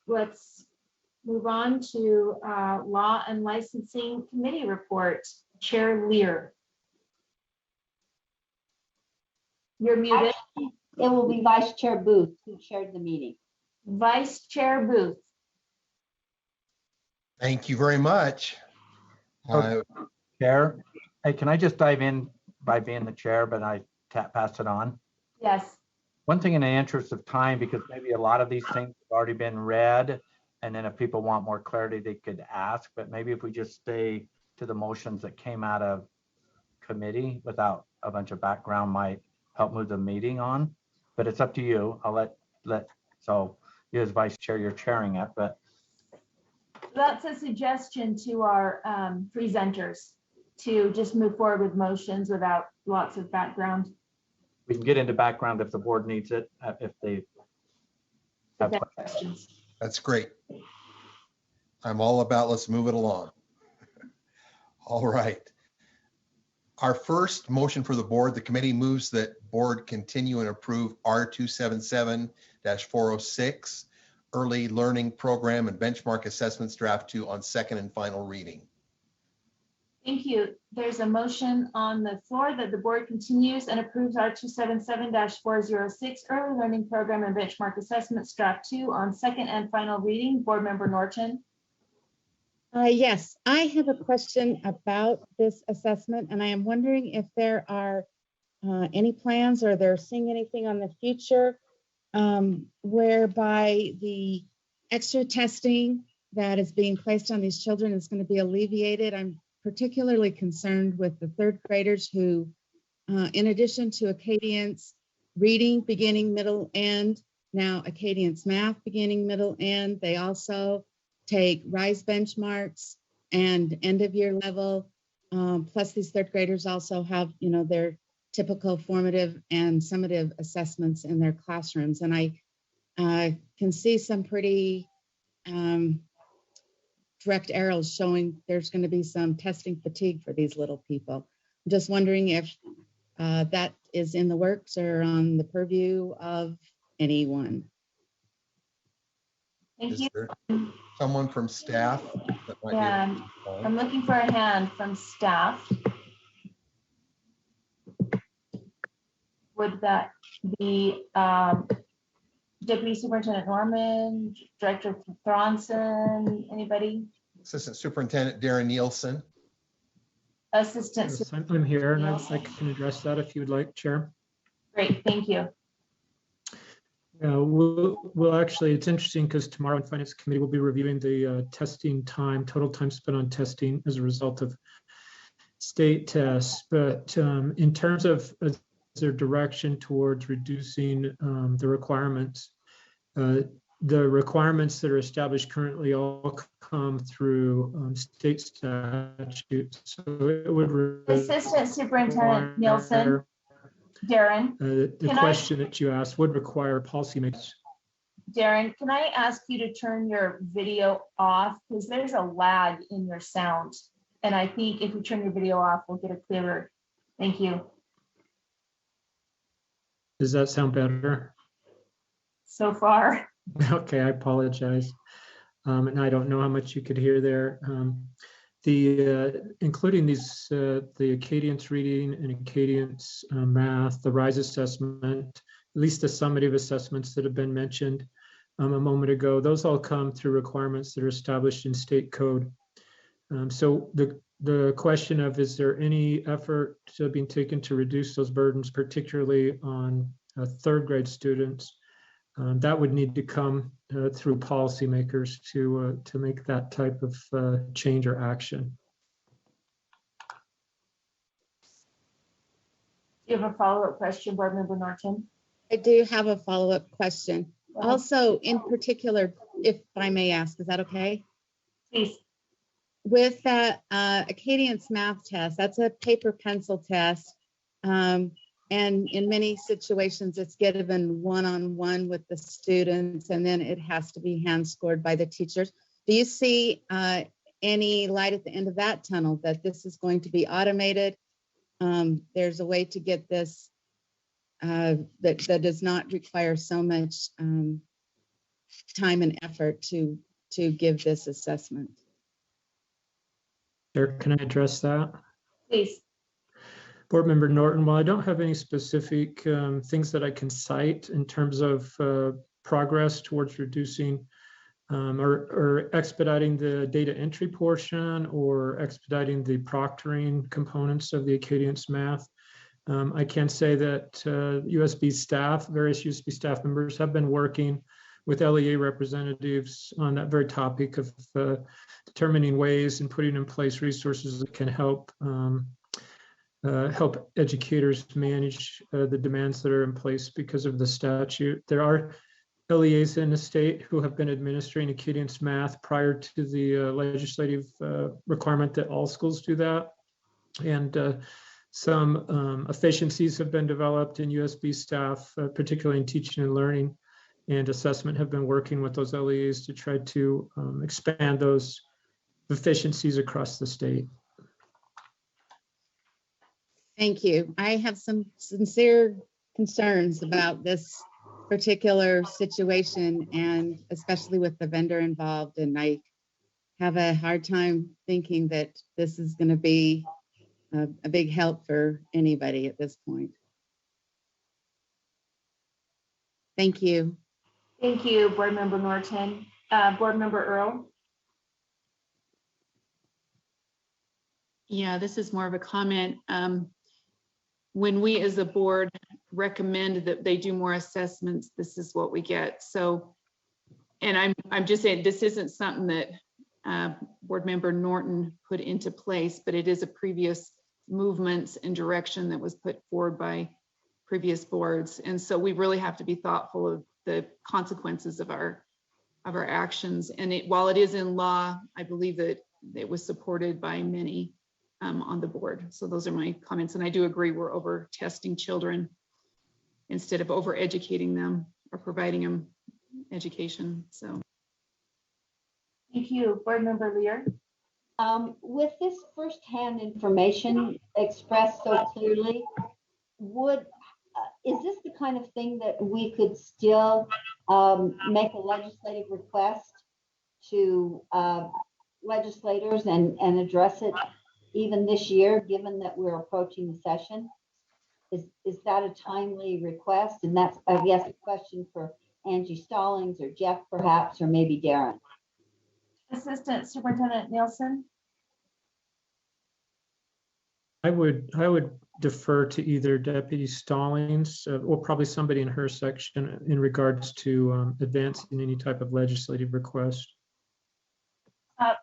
let's move on to Law and Licensing Committee report. Chair Lear. You're muted. It will be Vice Chair Booth who chaired the meeting. Vice Chair Booth. Thank you very much. Chair, hey, can I just dive in by being the chair, but I pass it on? Yes. One thing in the interest of time, because maybe a lot of these things have already been read, and then if people want more clarity, they could ask, but maybe if we just stay to the motions that came out of committee without a bunch of background might help move the meeting on, but it's up to you. I'll so you as vice chair, you're chairing it, but. That's a suggestion to our presenters to just move forward with motions without lots of background. We can get into background if the board needs it, if they have questions. That's great. I'm all about let's move it along. All right. Our first motion for the board, the committee moves that board continue and approve R277-406 Early Learning Program and Benchmark Assessments Draft 2 on second and final reading. Thank you. There's a motion on the floor that the board continues and approves R277-406 Early Learning Program and Benchmark Assessments Draft 2 on second and final reading. Board Member Norton. Yes, I have a question about this assessment, and I am wondering if there are any plans or they're seeing anything on the future whereby the extra testing that is being placed on these children is going to be alleviated. I'm particularly concerned with the third graders who, in addition to Acadience reading, beginning, middle, end, now Acadience math, beginning, middle, end, they also take RISE benchmarks and end of year level. Plus these third graders also have, their typical formative and summative assessments in their classrooms. And I can see some pretty direct arrows showing there's going to be some testing fatigue for these little people. I'm just wondering if that is in the works or on the purview of anyone. Thank you. There someone from staff that might And I'm looking for a hand from staff. Would that be Deputy Superintendent Norman, Director Thronson, anybody? Assistant Superintendent Darren Nielsen. Assistant. Yes, I'm here and I can address that if you would like, Chair. Great, thank you. Yeah, we'll actually, it's interesting because tomorrow in Finance Committee, we'll be reviewing the testing time, total time spent on testing as a result of state tests. But in terms of their direction towards reducing the requirements that are established currently all come through state statute. So it would Assistant Superintendent Nielsen. Darren, the question that you asked would require policymakers. Darren, can I ask you to turn your video off? Because there's a lag in your sound. And I think if you turn your video off, we'll get a clearer. Thank you. Does that sound better? So far. Okay, I apologize. And I don't know how much you could hear there. Including these, the Acadience reading and Acadience math, the RISE assessment, at least the summative assessments that have been mentioned a moment ago, those all come through requirements that are established in state code. So the question of, is there any effort being taken to reduce those burdens, particularly on third grade students? That would need to come through policymakers to make that type of change or action. Do you have a follow-up question, Board Member Norton? I do have a follow-up question. Also, in particular, if I may ask, is that okay? Please. With that Acadience math test, that's a paper pencil test. And in many situations, it's given one-on-one with the students, and then it has to be hand scored by the teachers. Do you see any light at the end of that tunnel that this is going to be automated? There's a way to get this that does not require so much time and effort to give this assessment. Chair, can I address that? Please. Board Member Norton, while I don't have any specific things that I can cite in terms of progress towards reducing or expediting the data entry portion or expediting the proctoring components of the Acadience math, I can say that USB staff, various USB staff members have been working with LEA representatives on that very topic of determining ways and putting in place resources that can help help educators manage the demands that are in place because of the statute. There are LEAs in the state who have been administering Acadience math prior to the legislative requirement that all schools do that. And some efficiencies have been developed in USB staff, particularly in teaching and learning, and assessment have been working with those LEAs to try to expand those efficiencies across the state. Thank you. I have some sincere concerns about this particular situation, and especially with the vendor involved. And I have a hard time thinking that this is going to be a big help for anybody at this point. Thank you. Thank you, Board Member Norton. Board Member Earl. Yeah, this is more of a comment. When we as a board recommend that they do more assessments, this is what we get. So, and I'm just saying, this isn't something that Board Member Norton put into place, but it is a previous movements and direction that was put forward by previous boards. And so we really have to be thoughtful of the consequences of our actions. And while it is in law, I believe that it was supported by many on the board. So those are my comments. And I do agree we're over testing children instead of over educating them or providing them education. So. Thank you, Board Member Lear. With this firsthand information expressed so clearly, is this the kind of thing that we could still make a legislative request to legislators and address it even this year, given that we're approaching the session? Is that a timely request? And that's, I guess, a question for Angie Stallings or Jeff perhaps, or maybe Darren. Assistant Superintendent Nielsen. I would defer to either Deputy Stallings or probably somebody in her section in regards to advancing any type of legislative request.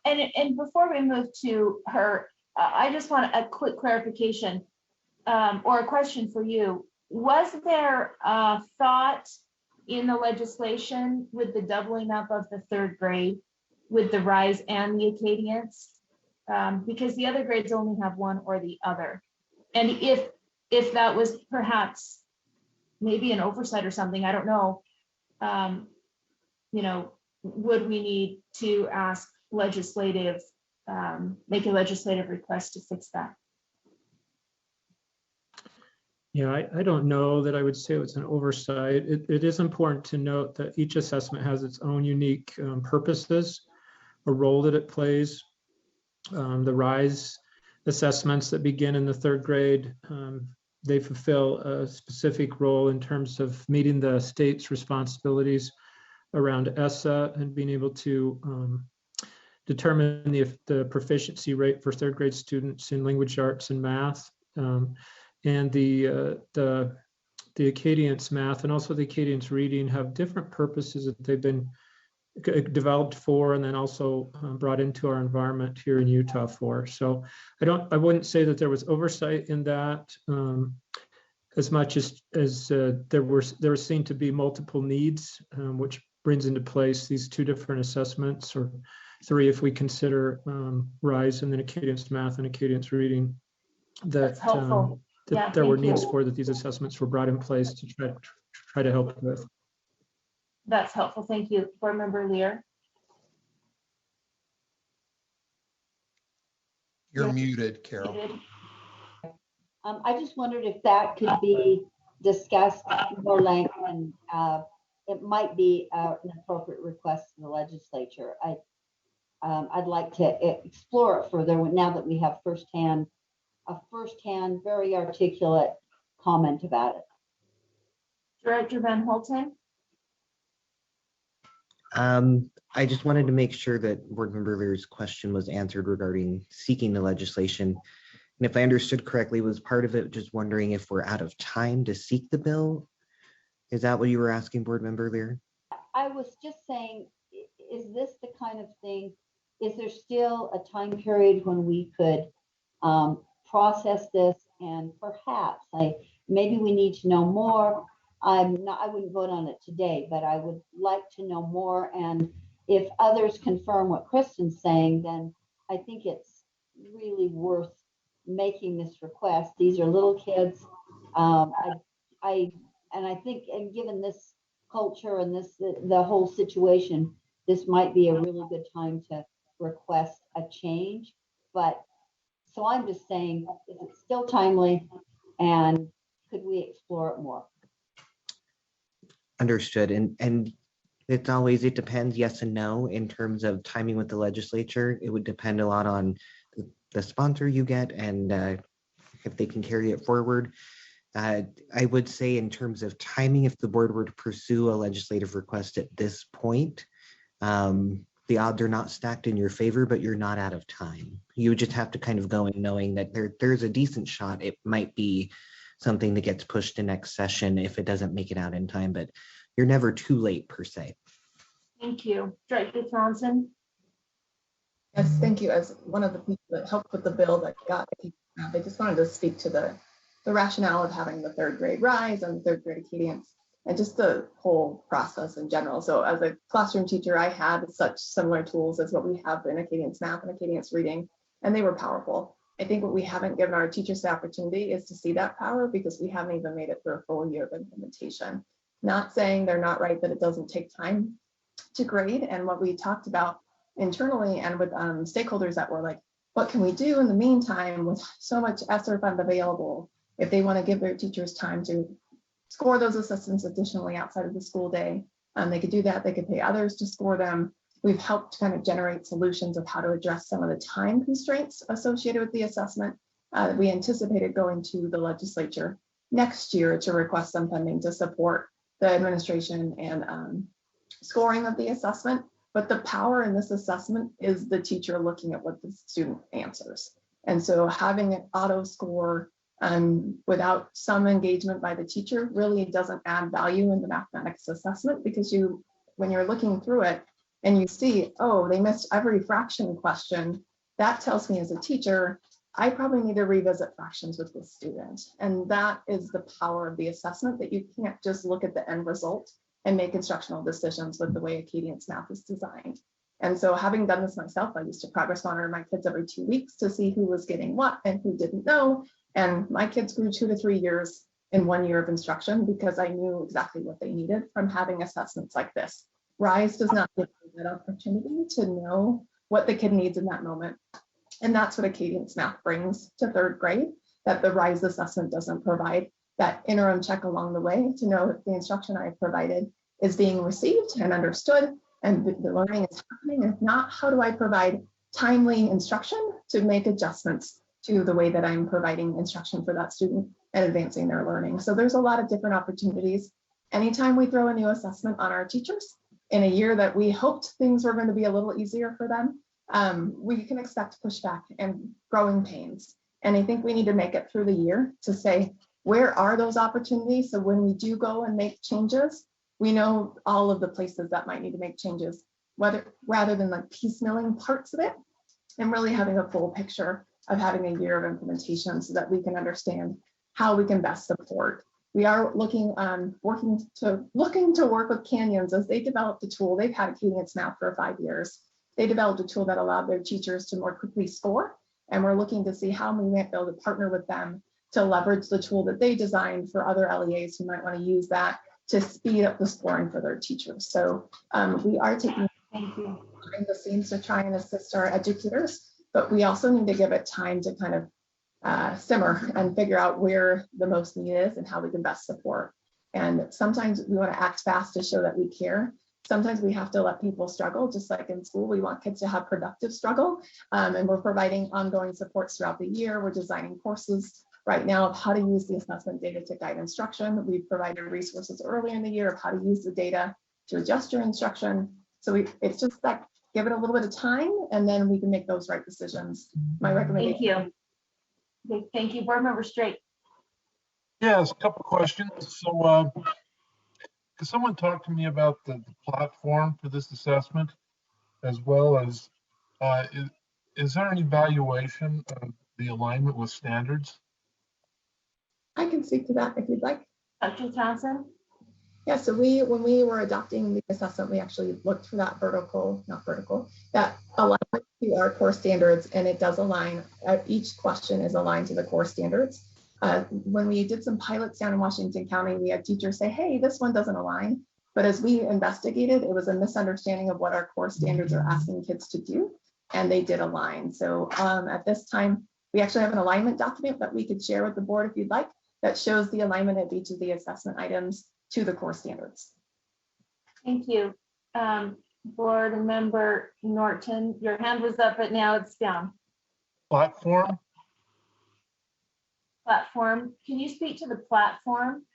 And before we move to her, I just want a quick clarification or a question for you. Was there a thought in the legislation with the doubling up of the third grade with the RISE and the Acadience? Because the other grades only have one or the other. And if that was perhaps maybe an oversight or something, I don't know, would we need to ask legislative, make a legislative request to fix that? Yeah, I don't know that I would say it's an oversight. It is important to note that each assessment has its own unique purposes, a role that it plays. The RISE assessments that begin in the third grade, they fulfill a specific role in terms of meeting the state's responsibilities around ESSA and being able to determine the proficiency rate for third grade students in language arts and math. And the Acadience math and also the Acadience reading have different purposes that they've been developed for, and then also brought into our environment here in Utah for. So I wouldn't say that there was oversight in that as much as there seemed to be multiple needs, which brings into place these two different assessments, or three if we consider RISE and then Acadience math and Acadience reading. That's helpful. That there were needs for that these assessments were brought in place to try to help with. That's helpful. Thank you. Board Member Lear. You're muted, Carol. Muted. I just wondered if that could be discussed more length and it might be an appropriate request to the legislature. I'd like to explore it further now that we have a firsthand, very articulate comment about it. Director Van Holten. I just wanted to make sure that Board Member Lear's question was answered regarding seeking the legislation. And if I understood correctly, was part of it just wondering if we're out of time to seek the bill? Is that what you were asking, Board Member Lear? I was just saying, is this the kind of thing, is there still a time period when we could process this, and perhaps maybe we need to know more. I wouldn't vote on it today, but I would like to know more. And if others confirm what Kristen's saying, then I think it's really worth making this request. These are little kids. I think, and given this culture and the whole situation, this might be a really good time to request a change. But so I'm just saying, is it still timely, and could we explore it more? Understood. And it's always, it depends, yes and no, in terms of timing with the legislature. It would depend a lot on the sponsor you get and if they can carry it forward. I would say in terms of timing, if the board were to pursue a legislative request at this point, the odds are not stacked in your favor, but you're not out of time. You would just have to kind of go in knowing that there's a decent shot. It might be something that gets pushed to next session if it doesn't make it out in time, but you're never too late per se. Thank you. Director Thompson. Yes, thank you. As one of the people that helped with the bill that got, I just wanted to speak to the rationale of having the third grade rise and third grade Acadians and just the whole process in general. So as a classroom teacher, I had such similar tools as what we have in Acadians math and Acadians reading, and they were powerful. I think what we haven't given our teachers the opportunity is to see that power, because we haven't even made it through a full year of implementation. Not saying they're not right, that it doesn't take time to grade. And what we talked about internally and with stakeholders that were like, what can we do in the meantime with so much ESSER fund available? If they want to give their teachers time to score those assessments additionally outside of the school day, they could do that. They could pay others to score them. We've helped kind of generate solutions of how to address some of the time constraints associated with the assessment. We anticipated going to the legislature next year to request some funding to support the administration and scoring of the assessment. But the power in this assessment is the teacher looking at what the student answers. And so having an auto score without some engagement by the teacher really doesn't add value in the mathematics assessment, because when you're looking through it and you see, oh, they missed every fraction question, that tells me as a teacher, I probably need to revisit fractions with this student. And that is the power of the assessment, that you can't just look at the end result and make instructional decisions with the way Acadians math is designed. And so having done this myself, I used to progress monitor my kids every 2 weeks to see who was getting what and who didn't know. And my kids grew 2 to 3 years in 1 year of instruction because I knew exactly what they needed from having assessments like this. RISE does not give you that opportunity to know what the kid needs in that moment. And that's what Acadians math brings to third grade, that the RISE assessment doesn't provide. That interim check along the way to know if the instruction I provided is being received and understood and the learning is happening. If not, how do I provide timely instruction to make adjustments to the way that I'm providing instruction for that student and advancing their learning? So there's a lot of different opportunities. Anytime we throw a new assessment on our teachers in a year that we hoped things were going to be a little easier for them, we can expect pushback and growing pains. And I think we need to make it through the year to say, where are those opportunities? So when we do go and make changes, we know all of the places that might need to make changes, rather than like piecemealing parts of it and really having a full picture of having a year of implementation so that we can understand how we can best support. We are looking to work with Canyons as they developed a tool. They've had Acadians math for 5 years. They developed a tool that allowed their teachers to more quickly score. And we're looking to see how we might be able to partner with them to leverage the tool that they designed for other LEAs who might want to use that to speed up the scoring for their teachers. So we are taking behind the scenes to try and assist our educators, but we also need to give it time to kind of simmer and figure out where the most need is and how we can best support. And sometimes we want to act fast to show that we care. Sometimes we have to let people struggle, just like in school. We want kids to have productive struggle. And we're providing ongoing supports throughout the year. We're designing courses right now of how to use the assessment data to guide instruction. We've provided resources early in the year of how to use the data to adjust your instruction. So it's just like, give it a little bit of time and then we can make those right decisions. My recommendation. Thank you. Okay, thank you. Board Member Straight. Yes, a couple questions. So, could someone talk to me about the platform for this assessment, as well as is there an evaluation of the alignment with standards? I can speak to that if you'd like. Dr. Townsend? Yeah, so when we were adopting the assessment, we actually looked for that that alignment to our core standards, and it does align. Each question is aligned to the core standards. When we did some pilots down in Washington County, we had teachers say, hey, this one doesn't align. But as we investigated, it was a misunderstanding of what our core standards are asking kids to do, and they did align. So at this time, we actually have an alignment document that we could share with the board if you'd like, that shows the alignment of each of the assessment items to the core standards. Thank you. Board Member Norton, your hand was up, but now it's down. Platform? Platform. Can you speak to the platform?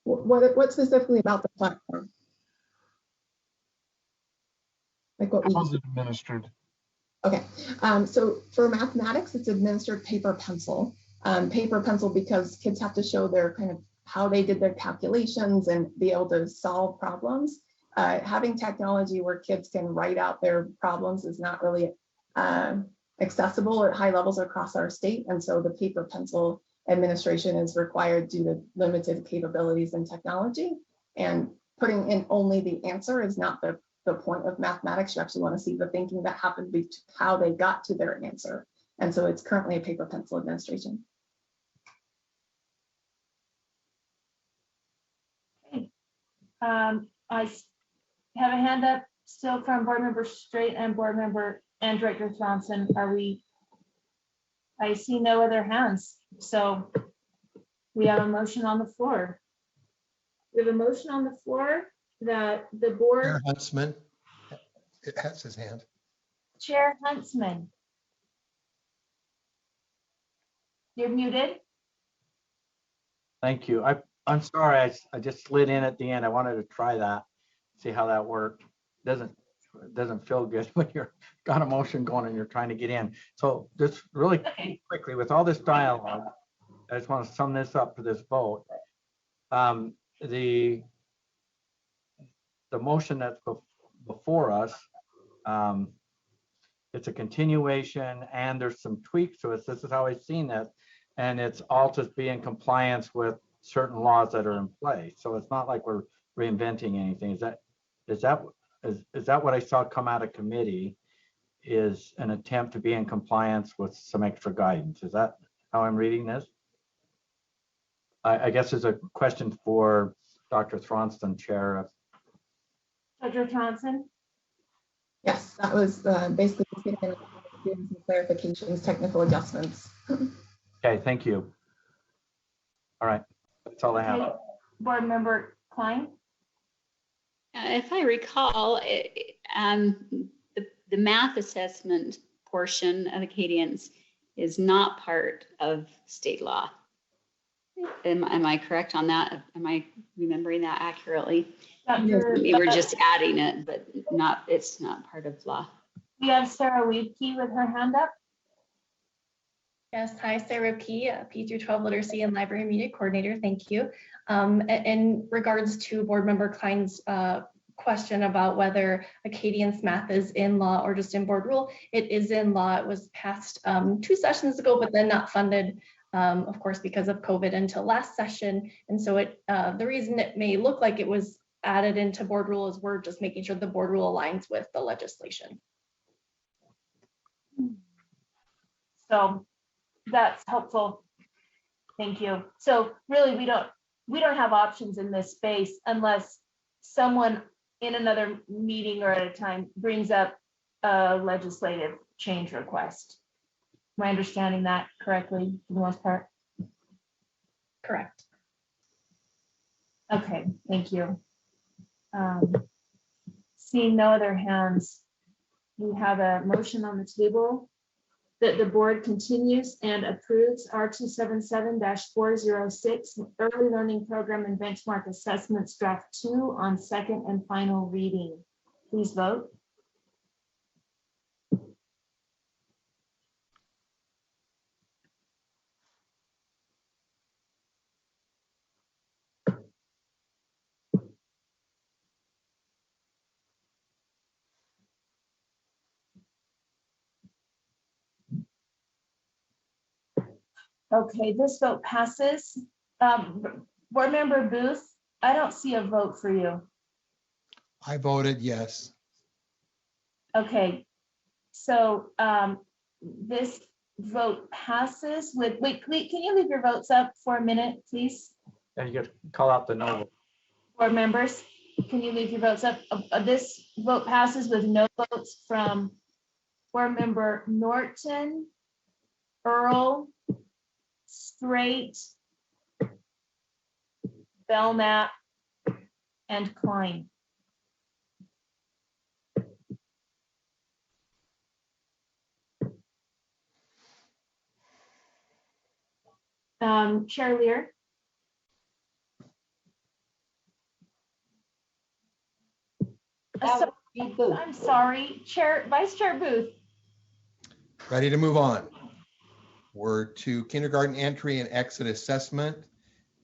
What specifically about the platform? Like what How is it administered? Okay, so for mathematics, it's administered paper pencil. Paper pencil because kids have to show their kind of how they did their calculations and be able to solve problems. Having technology where kids can write out their problems is not really accessible at high levels across our state. And so the paper pencil administration is required due to limited capabilities in technology. And putting in only the answer is not the point of mathematics. You actually want to see the thinking that happened, how they got to their answer. And so it's currently a paper pencil administration. I have a hand up still from Board Member Straight and Board Member and Director Thompson. I see no other hands. So we have a motion on the floor. We have a motion on the floor that the board. Chair Huntsman, it has his hand. Chair Huntsman. You're muted. Thank you. I'm sorry, I just slid in at the end. I wanted to try that, see how that worked. Doesn't feel good when you're got a motion going and you're trying to get in. So just really quickly, with all this dialogue, I just want to sum this up for this vote. The motion that's before us, it's a continuation and there's some tweaks to it. This is how I've seen it. And it's all to be in compliance with certain laws that are in place. So it's not like we're reinventing anything. Is that what I saw come out of committee, is an attempt to be in compliance with some extra guidance? Is that how I'm reading this? I guess there's a question for Dr. Thronston, Chair. Dr. Thompson. Yes, that was basically doing some clarifications, technical adjustments. Okay, thank you. All right, that's all I have. Okay. Board Member Klein. If I recall, the math assessment portion of Acadians is not part of state law. Am I correct on that? Am I remembering that accurately? We were just adding it, but it's not part of law. We have Sarah Weedkey with her hand up. Yes, hi, Sarah P. P through 12 Literacy and Library Media Coordinator. Thank you. In regards to Board Member Klein's question about whether Acadian's math is in law or just in board rule, it is in law. It was passed 2 sessions ago, but then not funded, of course, because of COVID until last session. And so the reason it may look like it was added into board rule is we're just making sure the board rule aligns with the legislation. So that's helpful. Thank you. So really, we don't have options in this space unless someone in another meeting or at a time brings up a legislative change request. Am I understanding that correctly for the most part? Correct. Okay, thank you. Seeing no other hands, we have a motion on the table that the board continues and approves R277-406 Early Learning Program and Benchmark Assessments Draft 2 on second and final reading. Please vote. Okay, this vote passes. Board Member Booth, I don't see a vote for you. I voted yes. Okay, so this vote passes with, wait, can you leave your votes up for a minute, please? And you just call out the no. Board members, can you leave your votes up? This vote passes with no votes from Board Member Norton, Earl, Straight, Belknap, and Klein. Chair Lear. That would be Booth. I'm sorry, Vice Chair Booth. Ready to move on. We're to kindergarten entry and exit assessment,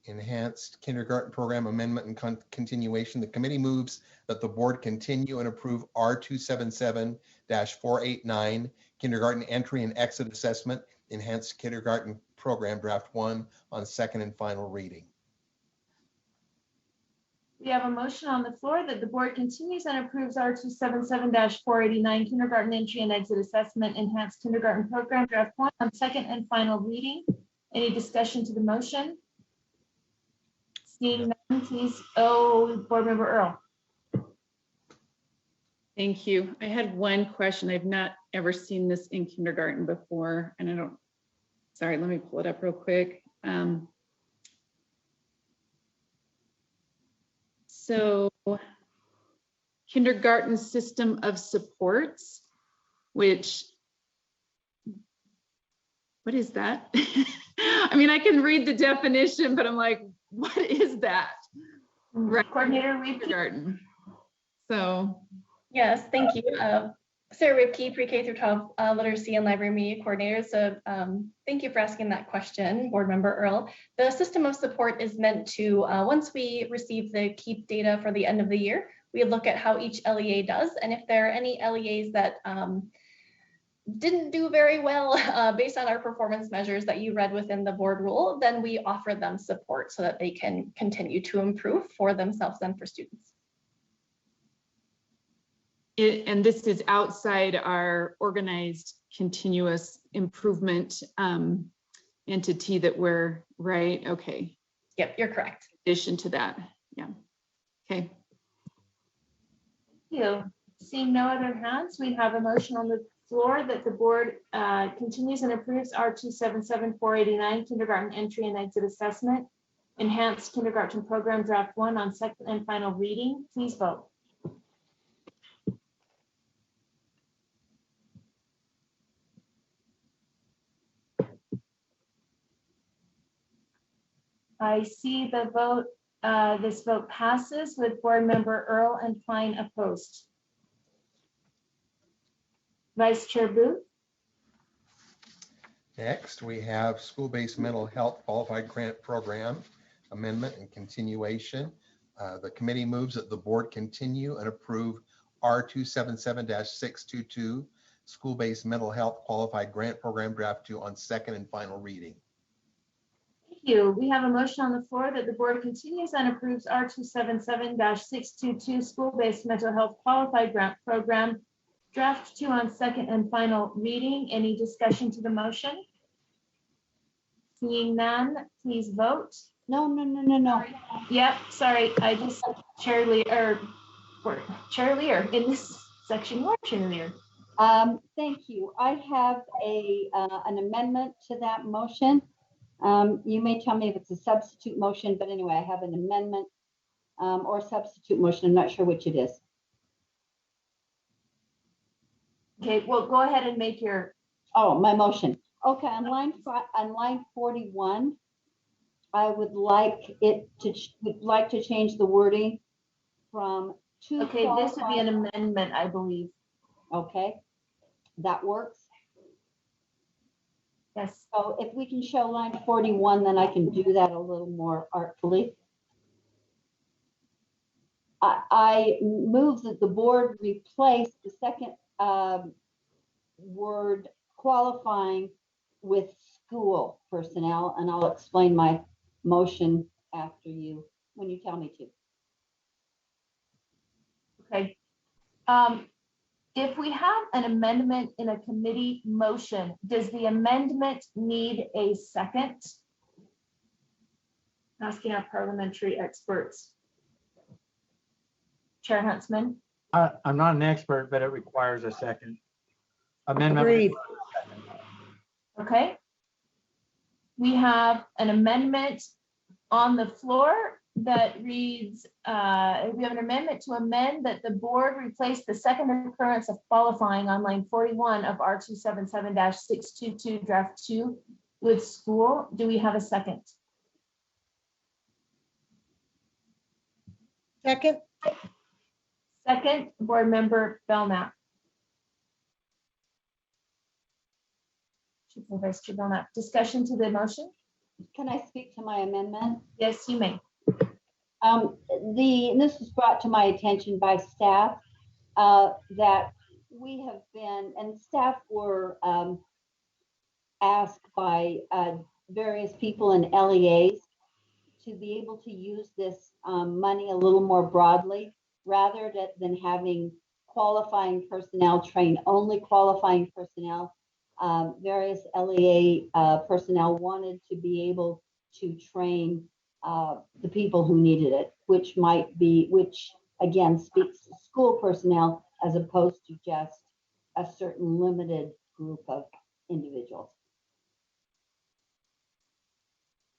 enhanced kindergarten program amendment and continuation. The committee moves that the board continue and approve R277-489 kindergarten entry and exit assessment, enhanced kindergarten program draft 1 on second and final reading. We have a motion on the floor that the board continues and approves R277-489 kindergarten entry and exit assessment, enhanced kindergarten program draft 1 on second and final reading. Any discussion to the motion? Seeing none, please. Board Member Earl. Thank you. I had one question. I've not ever seen this in kindergarten before, and sorry, let me pull it up real quick. So kindergarten system of supports, what is that? I mean, I can read the definition, but I'm like, what is that? Right. Coordinator kindergarten. So. Yes, thank you. Sarah Ripke, pre-K through 12 literacy and library media coordinator. So thank you for asking that question, Board Member Earl. The system of support is meant to, once we receive the KEEP data for the end of the year, we look at how each LEA does. And if there are any LEAs that didn't do very well based on our performance measures that you read within the board rule, then we offer them support so that they can continue to improve for themselves and for students. And this is outside our organized continuous improvement entity that we're, right? Okay. Yep, you're correct. In addition to that, yeah. Okay. Thank you. Seeing no other hands, we have a motion on the floor that the board continues and approves R277-489 kindergarten entry and exit assessment, enhanced kindergarten program draft 1 on second and final reading. Please vote. I see the vote, this vote passes with Board Member Earl and Klein opposed. Vice Chair Booth. Next, we have school-based mental health qualified grant program amendment and continuation. The committee moves that the board continue and approve R277-622 school-based mental health qualified grant program draft 2 on second and final reading. Thank you. We have a motion on the floor that the board continues and approves R277-622 school-based mental health qualified grant program draft 2 on second and final reading. Any discussion to the motion? Seeing none, please vote. No. Yep, sorry, I just Chair Lear in this section. You are Chair Lear. Thank you. I have an amendment to that motion. You may tell me if it's a substitute motion, but anyway, I have an amendment or substitute motion. I'm not sure which it is. Okay, well, go ahead and make your, Oh, my motion. Okay, on line 41, I would like to change the wording from two. okay, this would be an amendment, I believe. Okay, that works. Yes. So if we can show line 41, then I can do that a little more artfully. I move that the board replace the second word qualifying with school personnel, and I'll explain my motion after you, when you tell me to. Okay. If we have an amendment in a committee motion, does the amendment need a second? Asking our parliamentary experts. Chair Huntsman. I'm not an expert, but it requires a second amendment. Agreed. Okay. We have an amendment on the floor that reads, we have an amendment to amend that the board replace the second occurrence of qualifying on line 41 of R277-622 draft 2 with school. Do we have a second? Second. Second, board member Belknap. Vice Chair Belknap. Discussion to the motion? Can I speak to my amendment? Yes, you may. This was brought to my attention by staff that we have been, and staff were asked by various people in LEAs to be able to use this money a little more broadly, rather than having qualifying personnel train only qualifying personnel. Various LEA personnel wanted to be able to train the people who needed it, which again speaks to school personnel as opposed to just a certain limited group of individuals.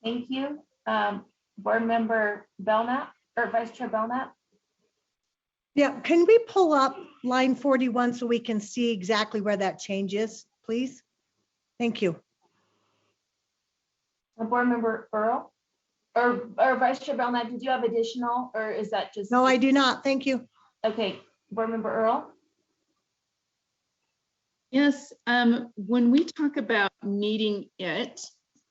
Thank you. Board member Belknap, or Vice Chair Belknap. Yeah, can we pull up line 41 so we can see exactly where that change is, please? Thank you. Board member Earl, or Vice Chair Belknap, did you have additional, or is that just? No, I do not. Thank you. Okay, board member Earl. Yes, when we talk about needing it,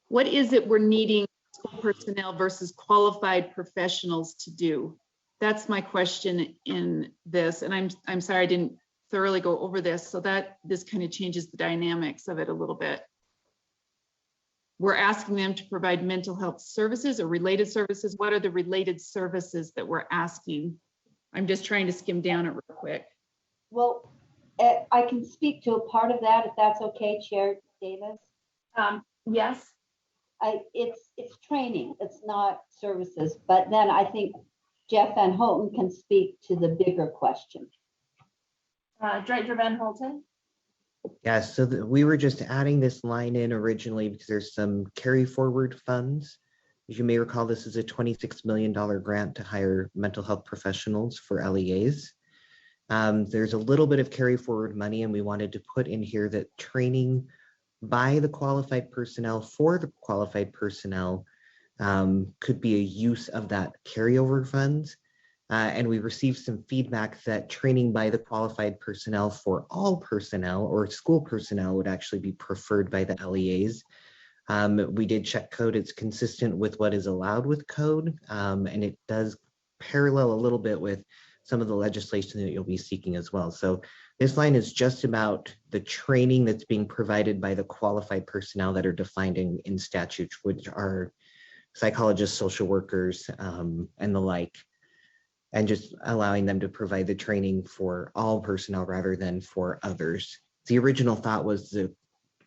what is it we're needing school personnel versus qualified professionals to do? That's my question in this, and I'm sorry I didn't thoroughly go over this, so that this kind of changes the dynamics of it a little bit. We're asking them to provide mental health services or related services. What are the related services that we're asking? I'm just trying to skim down it real quick. Well, I can speak to a part of that if that's okay, Chair Davis. Yes. It's training, it's not services, but then I think Jeff Van Holten can speak to the bigger question. Director Van Holten. Yeah, so we were just adding this line in originally because there's some carry forward funds. As you may recall, this is a $26 million grant to hire mental health professionals for LEAs. There's a little bit of carry forward money, and we wanted to put in here that training by the qualified personnel for the qualified personnel could be a use of that carryover funds. And we received some feedback that training by the qualified personnel for all personnel or school personnel would actually be preferred by the LEAs. We did check code. It's consistent with what is allowed with code, and it does parallel a little bit with some of the legislation that you'll be seeking as well. So this line is just about the training that's being provided by the qualified personnel that are defined in statutes, which are psychologists, social workers, and the like, and just allowing them to provide the training for all personnel rather than for others. The original thought was the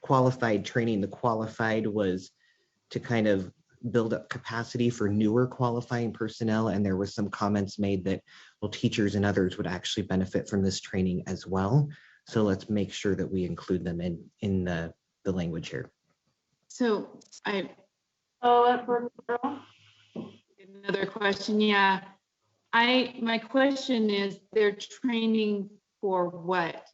qualified training. The qualified was to kind of build up capacity for newer qualifying personnel. And there was some comments made that, well, teachers and others would actually benefit from this training as well. So let's make sure that we include them in the language here. So Earl. Another question, yeah. My question is, they're training for what?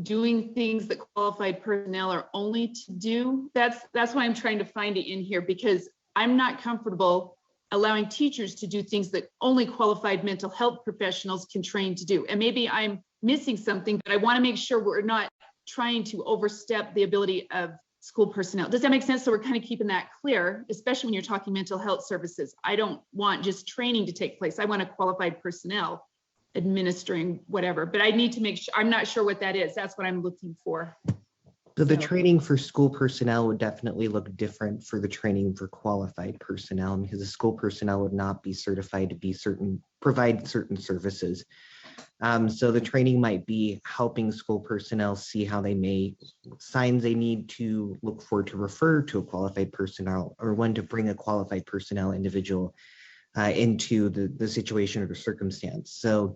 Doing things that qualified personnel are only to do? That's why I'm trying to find it in here, because I'm not comfortable allowing teachers to do things that only qualified mental health professionals can train to do. And maybe I'm missing something, but I want to make sure we're not trying to overstep the ability of school personnel. Does that make sense? So we're kind of keeping that clear, especially when you're talking mental health services. I don't want just training to take place. I want a qualified personnel administering whatever, but I need to make sure, I'm not sure what that is. That's what I'm looking for. So the training for school personnel would definitely look different for the training for qualified personnel, because the school personnel would not be certified to provide certain services. So the training might be helping school personnel see how signs they need to look for to refer to a qualified personnel, or when to bring a qualified personnel individual into the situation or the circumstance. So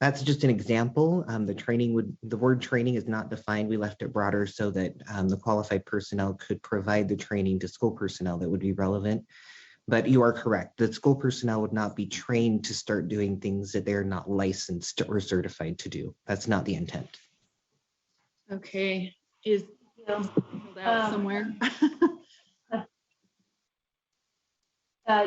that's just an example. The word training is not defined. We left it broader so that the qualified personnel could provide the training to school personnel that would be relevant. But you are correct. The school personnel would not be trained to start doing things that they're not licensed or certified to do. That's not the intent. Okay, is filled out somewhere?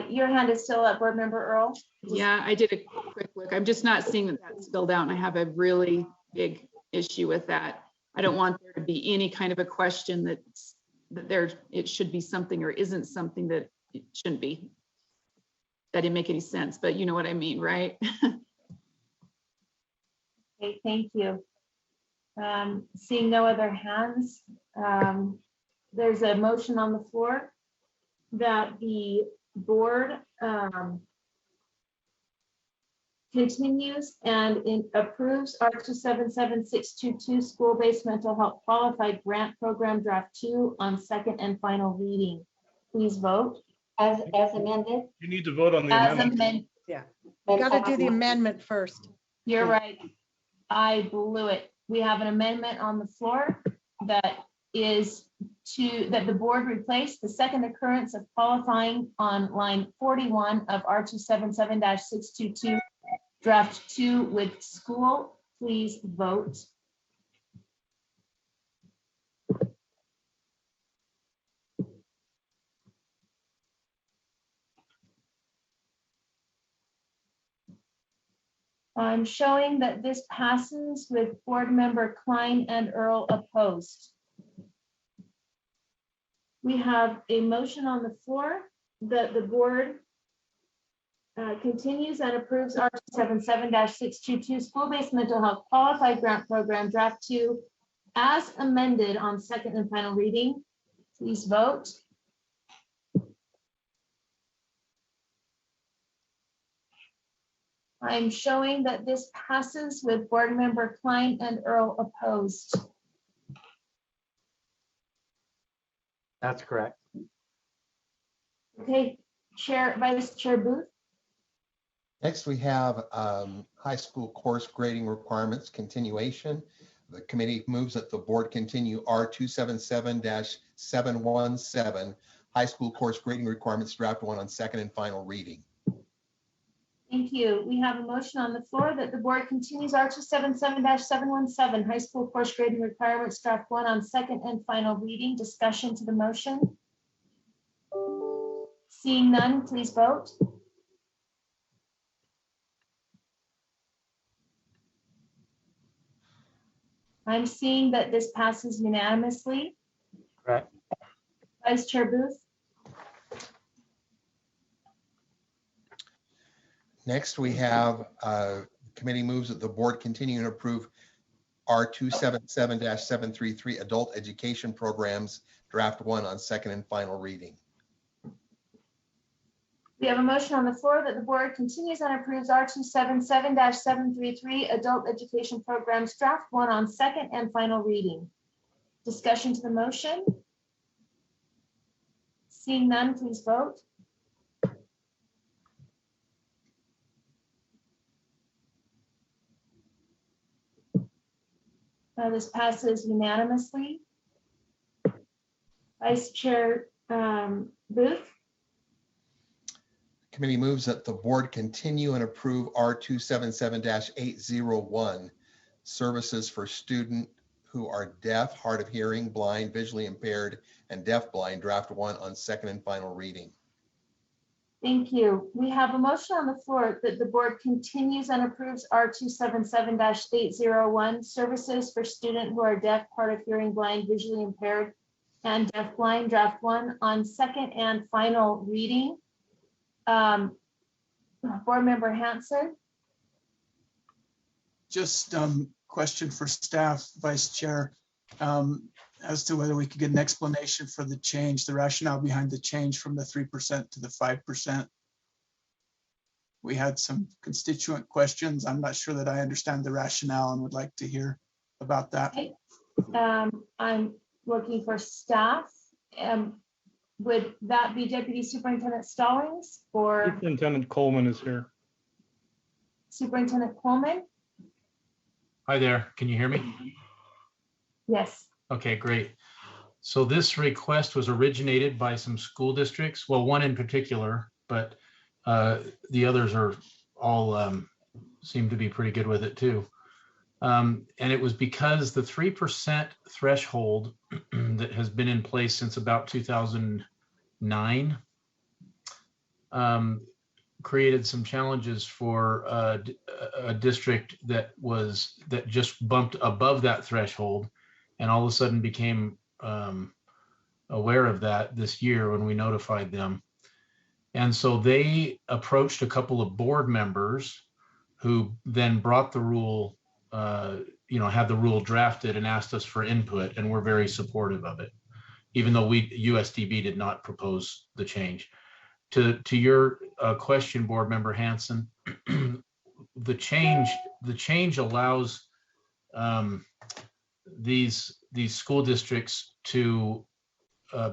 Your hand is still up, Board Member Earl. Yeah, I did a quick look. I'm just not seeing that that's filled out, and I have a really big issue with that. I don't want there to be any kind of a question that it should be something or isn't something that it shouldn't be. That didn't make any sense, but you know what I mean, right? Okay, thank you. Seeing no other hands, there's a motion on the floor that the board continues and approves R277622 school-based mental health qualified grant program draft 2 on second and final reading. Please vote. As amended? You need to vote on the As amendment. amended. Yeah, you got to do the amendment first. You're right. I blew it. We have an amendment on the floor that the board replace the second occurrence of qualifying on line 41 of R277-622 draft 2 with school. Please vote. I'm showing that this passes with Board Member Klein and Earl opposed. We have a motion on the floor that the board continues and approves R277-622 school-based mental health qualified grant program draft 2 as amended on second and final reading. Please vote. I'm showing that this passes with Board Member Klein and Earl opposed. That's correct. Okay, Vice Chair Booth. Next, we have high school course grading requirements continuation. The committee moves that the board continue R277-717, high school course grading requirements draft 1 on second and final reading. Thank you. We have a motion on the floor that the board continues R277-717, high school course grading requirements draft 1 on second and final reading. Discussion to the motion. Seeing none, please vote. I'm seeing that this passes unanimously. Correct. Vice Chair Booth. Next, we have committee moves that the board continue and approve R277-733 adult education programs draft 1 on second and final reading. We have a motion on the floor that the board continues and approves R277-733 adult education programs draft 1 on second and final reading. Discussion to the motion. Seeing none, please vote. This passes unanimously. Vice Chair Booth. committee moves that the board continue and approve R277-801, services for student who are deaf, hard of hearing, blind, visually impaired, and deafblind, draft 1 on second and final reading. Thank you. We have a motion on the floor that the board continues and approves R277-801, services for student who are deaf, hard of hearing, blind, visually impaired, and deafblind, draft 1 on second and final reading. Board Member Hanson. Just question for staff, Vice Chair, as to whether we could get an explanation for the change, the rationale behind the change from the 3% to the 5%. We had some constituent questions. I'm not sure that I understand the rationale and would like to hear about that. Okay. I'm looking for staff. Would that be Deputy Superintendent Stallings or Superintendent Coleman is here. Superintendent Coleman? Hi there, can you hear me? Yes. Okay, great. So this request was originated by some school districts, well, one in particular, but the others are all seem to be pretty good with it too. And it was because the 3% threshold that has been in place since about 2009 created some challenges for a district that just bumped above that threshold, and all of a sudden became aware of that this year when we notified them. And so they approached a couple of board members who then brought the rule, had the rule drafted and asked us for input, and we're very supportive of it, even though USDB did not propose the change. To your question, Board Member Hanson, the change allows these school districts to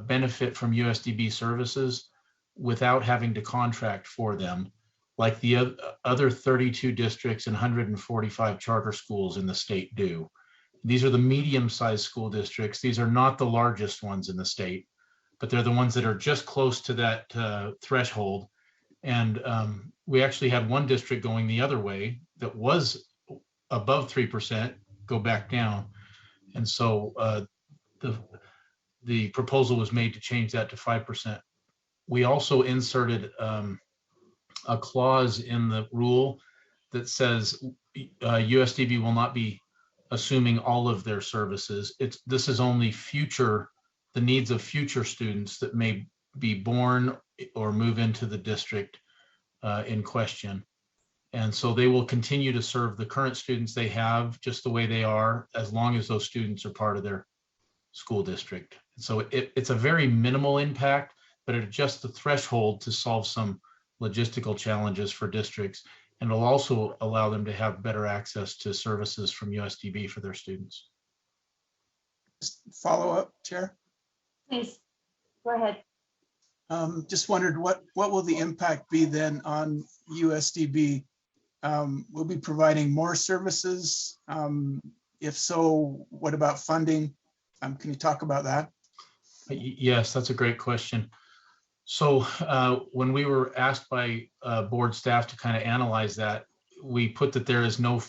benefit from USDB services without having to contract for them, like the other 32 districts and 145 charter schools in the state do. These are the medium-sized school districts. These are not the largest ones in the state, but they're the ones that are just close to that threshold. And we actually had one district going the other way that was above 3% go back down. And so the proposal was made to change that to 5%. We also inserted a clause in the rule that says USDB will not be assuming all of their services. This is only the needs of future students that may be born or move into the district in question. And so they will continue to serve the current students they have just the way they are, as long as those students are part of their school district. So it's a very minimal impact, but it adjusts the threshold to solve some logistical challenges for districts. And it'll also allow them to have better access to services from USDB for their students. Follow up, Chair? Please, go ahead. Just wondered what will the impact be then on USDB? We'll be providing more services. If so, what about funding? Can you talk about that? Yes, that's a great question. So when we were asked by board staff to kind of analyze that, we put that there is no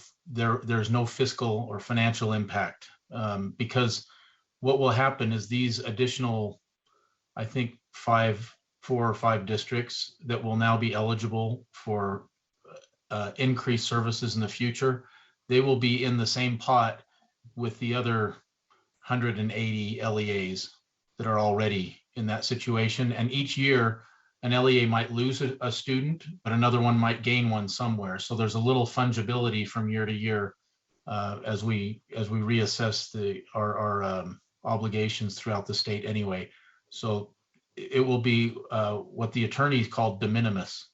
fiscal or financial impact, because what will happen is these additional, I think 4 or 5 districts that will now be eligible for increased services in the future, they will be in the same pot with the other 180 LEAs that are already in that situation. And each year an LEA might lose a student, but another one might gain one somewhere. So there's a little fungibility from year to year as we reassess our obligations throughout the state anyway. So it will be what the attorneys called de minimis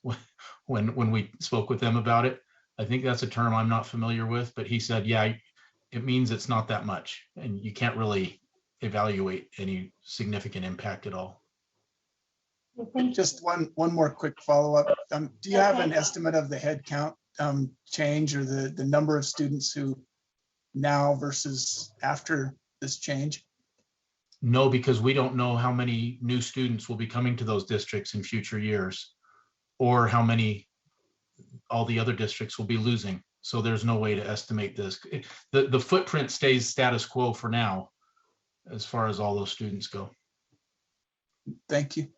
when we spoke with them about it. I think that's a term I'm not familiar with, but he said, yeah, it means it's not that much, and you can't really evaluate any significant impact at all. Just one more quick follow-up. Do you have an estimate of the head count change, or the number of students who now versus after this change? No, because we don't know how many new students will be coming to those districts in future years. or how many all the other districts will be losing. So there's no way to estimate this. The footprint stays status quo for now, as far as all those students go. Thank you.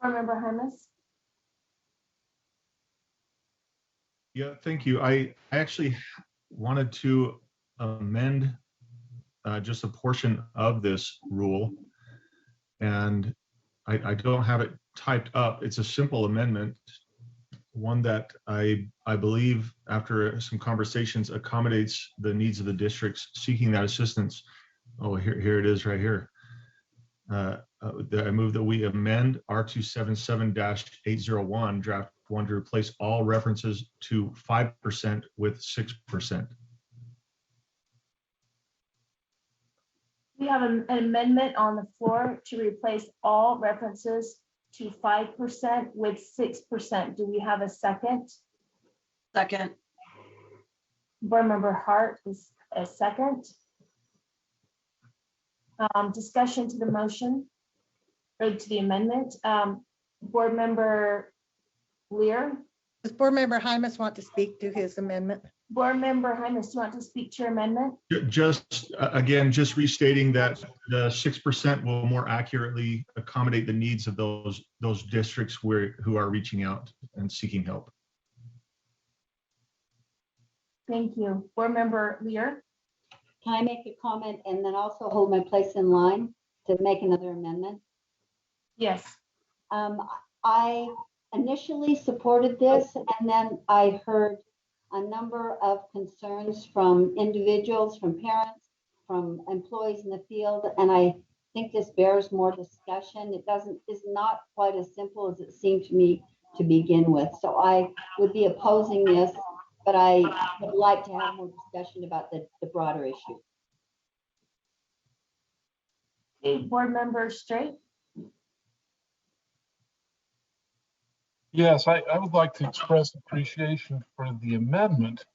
Board Member Harmus. Yeah, thank you. I actually wanted to amend just a portion of this rule. And I don't have it typed up. It's a simple amendment, one that I believe after some conversations accommodates the needs of the districts seeking that assistance. Oh, here it is right here. I move that we amend R277-801 draft 1 to replace all references to 5% with 6%. We have an amendment on the floor to replace all references to 5% with 6%. Do we have a second? Second. Board Member Hart is a second. Discussion to the motion or to the amendment. Board Member Lear. Does Board Member Hymas want to speak to his amendment? Board Member Hymas, do you want to speak to your amendment? Just again, just restating that the 6% will more accurately accommodate the needs of those districts who are reaching out and seeking help. Thank you. Board Member Lear. Can I make a comment and then also hold my place in line to make another amendment? Yes. I initially supported this, and then I heard a number of concerns from individuals, from parents, from employees in the field, and I think this bears more discussion. Is not quite as simple as it seemed to me to begin with. So I would be opposing this, but I would like to have more discussion about the broader issue. Okay, Board Member Straight. Yes, I would like to express appreciation for the amendment,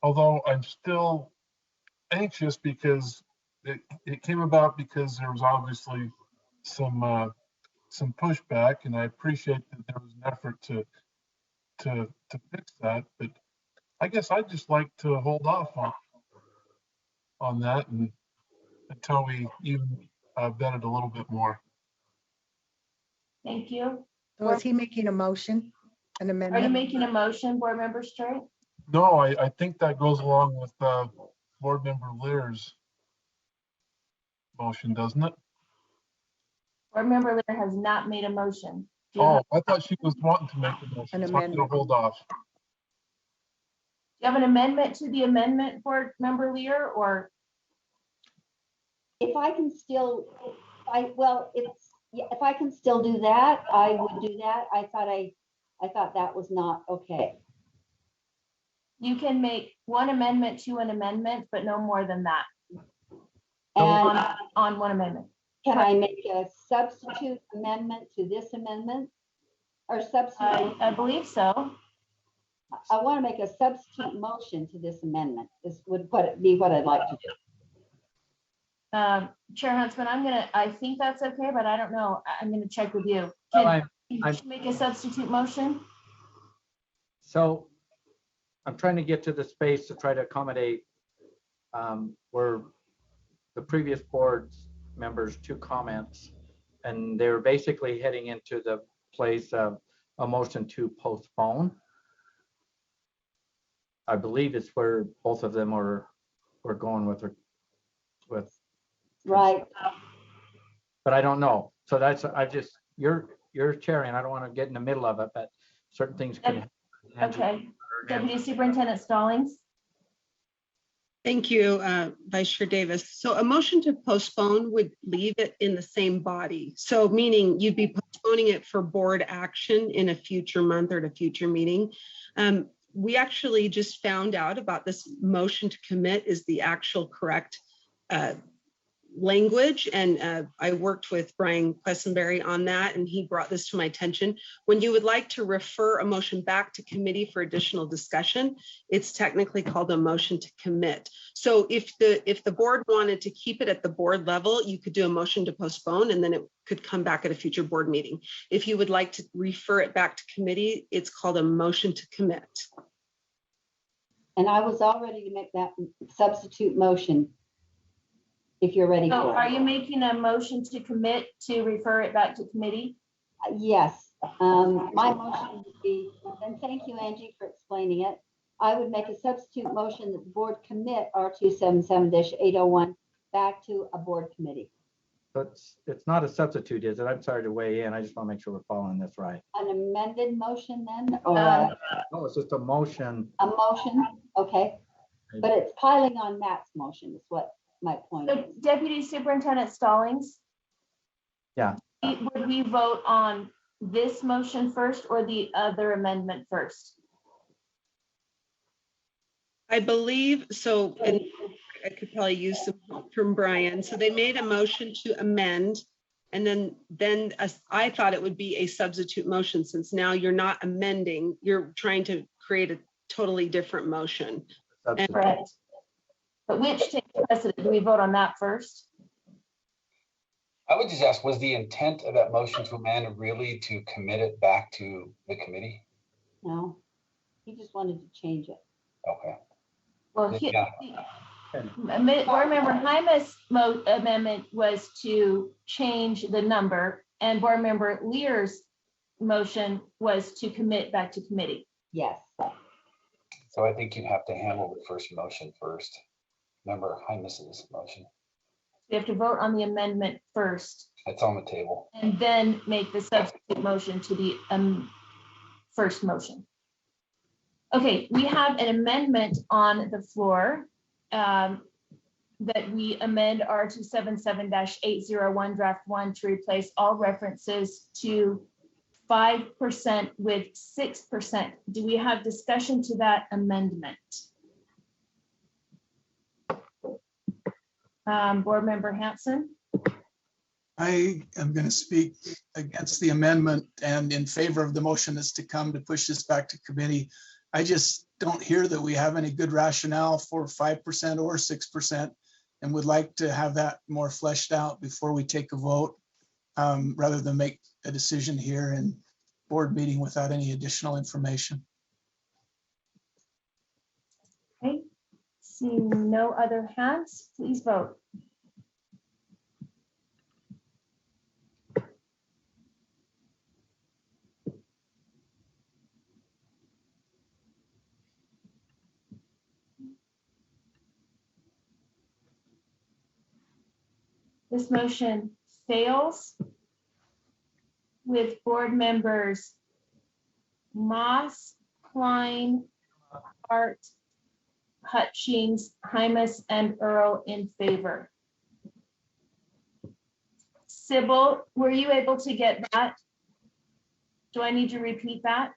although I'm still anxious because it came about because there was obviously some pushback, and I appreciate that there was an effort to fix that. But I guess I'd just like to hold off on that and until we even vet it a little bit more. Thank you. So is he making a motion, an Are amendment? you making a motion, Board Member Straight? No, I think that goes along with Board Member Lear's motion, doesn't it? Board Member Lear has not made a motion. Do you Oh, have- I thought she was wanting to make a motion. An So I'm gonna amendment. hold off. Do you have an amendment to the amendment, Board Member Lear, or? If I can still, if I can still do that, I would do that. I thought that was not okay. You can make one amendment to an amendment, but no more than that And on one amendment. can I make a substitute amendment to this amendment? Or substitute? I believe so. I want to make a substitute motion to this amendment. This would be what I'd like to do. Chair Huntsman, I think that's okay, but I don't know. I'm gonna check with you. Can you make a substitute motion? So I'm trying to get to the space to try to accommodate where the previous board's members' 2 comments, and they're basically heading into the place of a motion to postpone. I believe it's where both of them were going with. Right. But I don't know. So that's, you're chairing. I don't want to get in the middle of it, but certain things can. Okay. Deputy Superintendent Stallings. Thank you, Vice Chair Davis. So a motion to postpone would leave it in the same body. So meaning you'd be postponing it for board action in a future month or at a future meeting. We actually just found out about this motion to commit is the actual correct language, and I worked with Brian Quessenberry on that, and he brought this to my attention. When you would like to refer a motion back to committee for additional discussion, it's technically called a motion to commit. So if the board wanted to keep it at the board level, you could do a motion to postpone, and then it could come back at a future board meeting. If you would like to refer it back to committee, it's called a motion to commit. And I was all ready to make that substitute motion. If you're ready So for are it. you making a motion to commit to refer it back to committee? Yes, my motion would be, and thank you, Angie, for explaining it. I would make a substitute motion that the board commit R277-801 back to a board committee. But it's not a substitute, is it? I'm sorry to weigh in. I just want to make sure we're following this right. An amended motion then, or No, it's just a motion. a motion? Okay, but it's piling on Matt's motion is what my point So is. Deputy Superintendent Stallings? Yeah. Would we vote on this motion first or the other amendment first? I believe so, and I could probably use some help from Brian. So they made a motion to amend, and then I thought it would be a substitute motion, since now you're not amending, you're trying to create a totally different motion. Correct. But which takes precedent? Do we vote on that first? I would just ask, was the intent of that motion to amend really to commit it back to the committee? No, he just wanted to change it. Okay. Well, Yeah. Board Member Hymas' amendment was to change the number, and Board Member Lear's motion was to commit back to committee. Yes. So I think you have to handle the first motion first. Member Hymas's motion. We have to vote on the amendment first It's on the table. and then make the substitute motion to the first motion. Okay, we have an amendment on the floor that we amend R277-801 draft 1 to replace all references to 5% with 6%. Do we have discussion to that amendment? Board Member Hanson? I am going to speak against the amendment and in favor of the motion that's to come to push this back to committee. I just don't hear that we have any good rationale for 5% or 6% and would like to have that more fleshed out before we take a vote, rather than make a decision here in board meeting without any additional information. Okay, seeing no other hands, please vote. This motion fails with board members Moss, Klein, Hart, Hutchings, Hymas, and Earl in favor. Sybil, were you able to get that? Do I need to repeat that?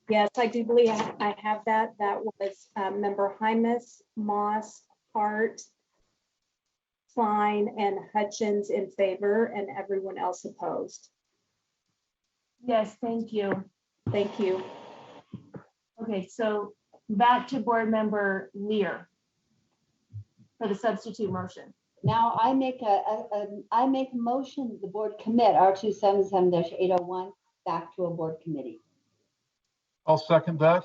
Yes, I do believe I have that. That was member Hymas, Moss, Hart, Klein, and Hutchins in favor, and everyone else opposed. Yes, thank you. Thank you. Okay, so back to board member Lear for the substitute motion. Now I make a motion that the board commit R277-801 back to a board committee. I'll second that.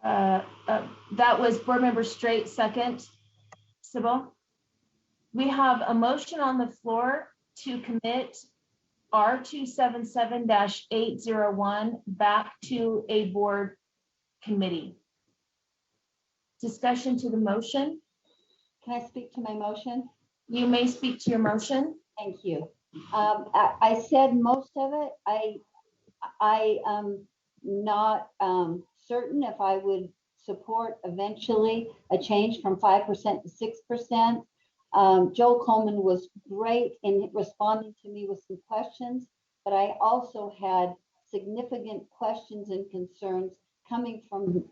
That was board member Straight, second. Sybil? We have a motion on the floor to commit R277-801 back to a board committee. Discussion to the motion. Can I speak to my motion? You may speak to your motion. Thank you. I said most of it. I am not certain if I would support eventually a change from 5% to 6%. Joel Coleman was great in responding to me with some questions, but I also had significant questions and concerns coming from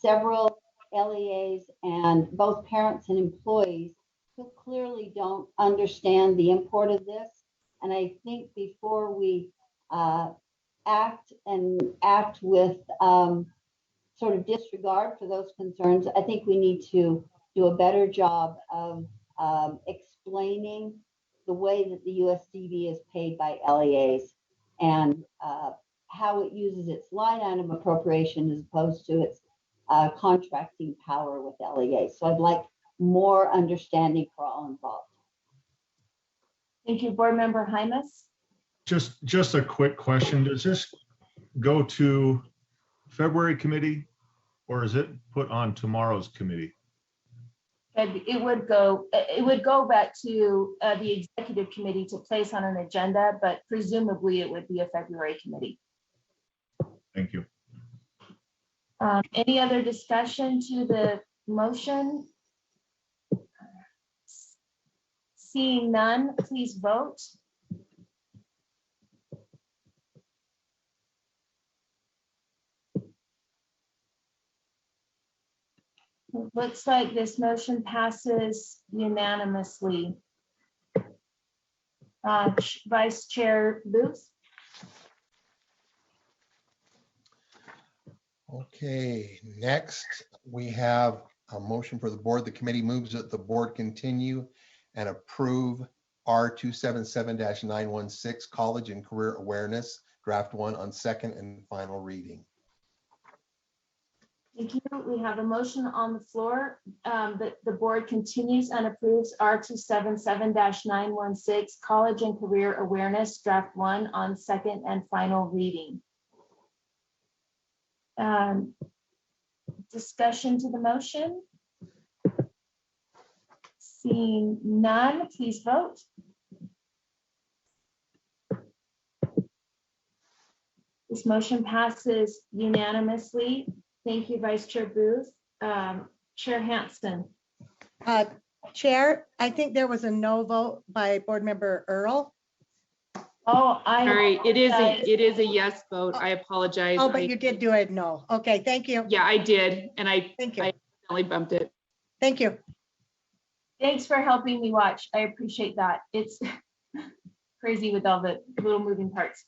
several LEAs and both parents and employees clearly don't understand the import of this. And I think before we act with sort of disregard for those concerns, I think we need to do a better job of explaining the way that the USDB is paid by LEAs and how it uses its line item appropriation as opposed to its contracting power with LEAs. So I'd like more understanding for all involved. Thank you, Board Member Hymas. Just a quick question. Does this go to February committee or is it put on tomorrow's committee? And it would go back to the executive committee to place on an agenda, but presumably it would be a February committee. Thank you. Any other discussion to the motion? Seeing none, please vote. It looks like this motion passes unanimously. Vice Chair Booth. Okay, next we have a motion for the board. The committee moves that the board continue and approve R277-916 College and Career Awareness, Draft 1 on second and final reading. Thank you. We have a motion on the floor that the board continues and approves R277-916 College and Career Awareness, Draft 1 on second and final reading. Discussion to the motion? Seeing none, please vote. This motion passes unanimously. Thank you, Vice Chair Booth. Chair Hansen. Chair, I think there was a no vote by Board Member Earl. Oh, Sorry, it is a yes vote. I apologize. Oh, but you did do it no. Okay, thank you. Yeah, I did, and Thank you. I accidentally bumped it. Thank you. Thanks for helping me watch. I appreciate that. It's crazy with all the little moving parts.